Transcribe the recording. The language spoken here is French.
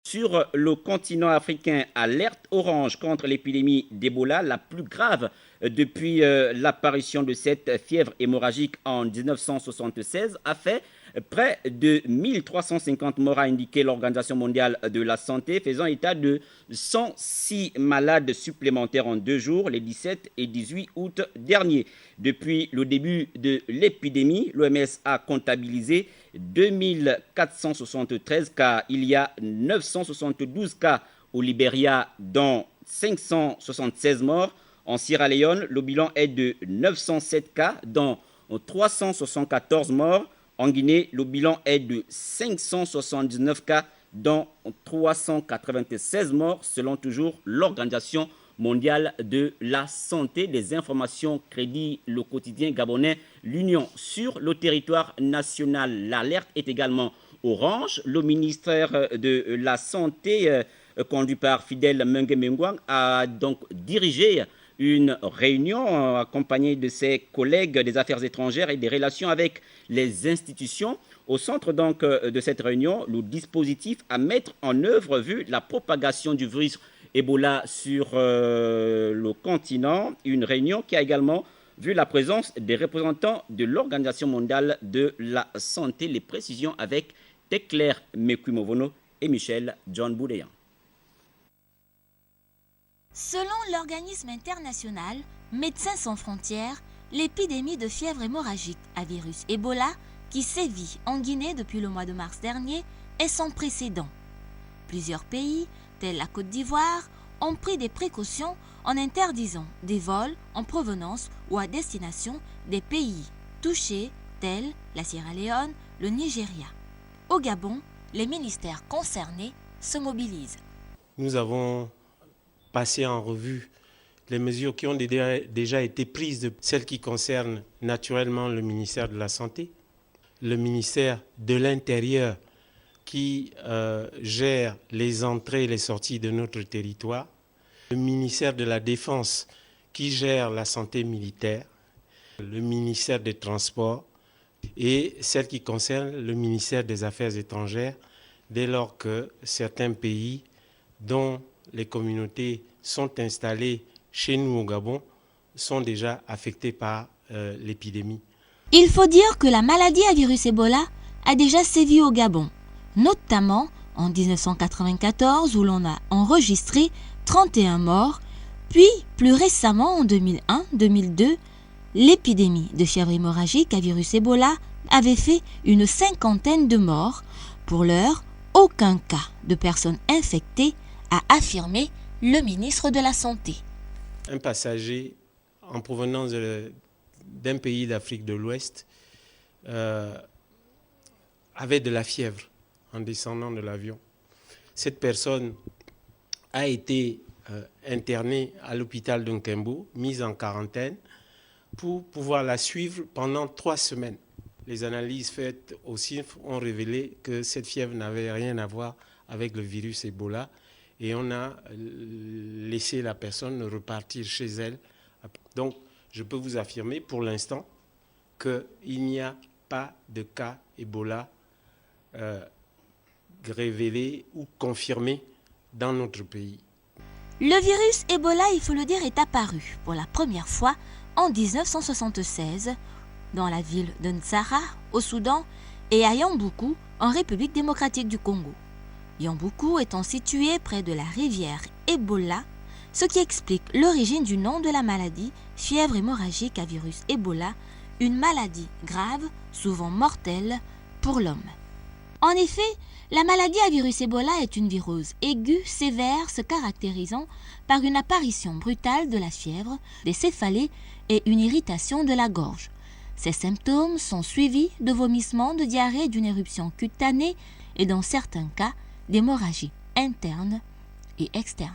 Sur le continent africain, alerte orange contre l'épidémie d'Ebola, la plus grave depuis l'apparition de cette fièvre hémorragique en 1976, a fait près de 1350 morts, a indiqué l'Organisation mondiale de la santé, faisant état de 106 malades supplémentaires en 2 jours, les 17 et 18 août dernier. Depuis le début de l'épidémie, l'OMS a comptabilisé 2473 cas. Il y a 972 cas au Libéria, dont 576 morts. En Sierra Leone, le bilan est de 907 cas, dont 374 morts. En Guinée, le bilan est de 579 cas, dont 396 morts, selon toujours l'Organisation mondiale de la santé. Des informations crédit le quotidien gabonais L'Union. Sur le territoire national, l'alerte est également orange. Le ministère de la Santé, conduit par Fidèle Mengue-Mengouang, a donc dirigé une réunion accompagnée de ses collègues des affaires étrangères et des relations avec les institutions. Au centre donc de cette réunion, le dispositif à mettre en œuvre vu la propagation du virus Ebola sur le continent. Une réunion qui a également vu la présence des représentants de l'Organisation mondiale de la santé. Les précisions avec Teclair Mekumovono et Michel John Boudéan. Selon l'organisme international Médecins sans frontières, l'épidémie de fièvre hémorragique à virus Ebola qui sévit en Guinée depuis le mois de mars dernier est sans précédent. Plusieurs pays, tels la Côte d'Ivoire, ont pris des précautions en interdisant des vols en provenance ou à destination des pays touchés, tels la Sierra Leone, le Nigeria. Au Gabon, les ministères concernés se mobilisent. Nous avons passé en revue les mesures qui ont déjà été prises, celles qui concernent naturellement le ministère de la Santé, le ministère de l'Intérieur qui gère les entrées et les sorties de notre territoire, le ministère de la Défense qui gère la santé militaire, le ministère des Transports et celle qui concerne le ministère des Affaires étrangères, dès lors que certains pays dont les communautés sont installées chez nous au Gabon sont déjà affectés par l'épidémie. Il faut dire que la maladie à virus Ebola a déjà sévi au Gabon, notamment en 1994 où l'on a enregistré 31 morts, puis plus récemment en 2001-2002, l'épidémie de fièvre hémorragique à virus Ebola avait fait une 50aine de morts. Pour l'heure, aucun cas de personnes infectées a affirmé le ministre de la Santé. Un passager en provenance d'un pays d'Afrique de l'Ouest avait de la fièvre en descendant de l'avion. Cette personne a été internée à l'hôpital de Nkembo, mise en quarantaine, pour pouvoir la suivre pendant 3 semaines. Les analyses faites aussi ont révélé que cette fièvre n'avait rien à voir avec le virus Ebola et on a laissé la personne repartir chez elle. Donc, je peux vous affirmer pour l'instant qu'il n'y a pas de cas Ebola révélés ou confirmés dans notre pays. Le virus Ebola, il faut le dire, est apparu pour la première fois en 1976 dans la ville de Ntsara, au Soudan, et à Yamboukou, en République démocratique du Congo. Yamboukou étant situé près de la rivière Ebola, ce qui explique l'origine du nom de la maladie, fièvre hémorragique à virus Ebola, une maladie grave, souvent mortelle, pour l'homme. En effet, la maladie à virus Ebola est une virose aiguë sévère se caractérisant par une apparition brutale de la fièvre, des céphalées et une irritation de la gorge. Ces symptômes sont suivis de vomissements, de diarrhée, d'une éruption cutanée et dans certains cas d'hémorragie interne et externe.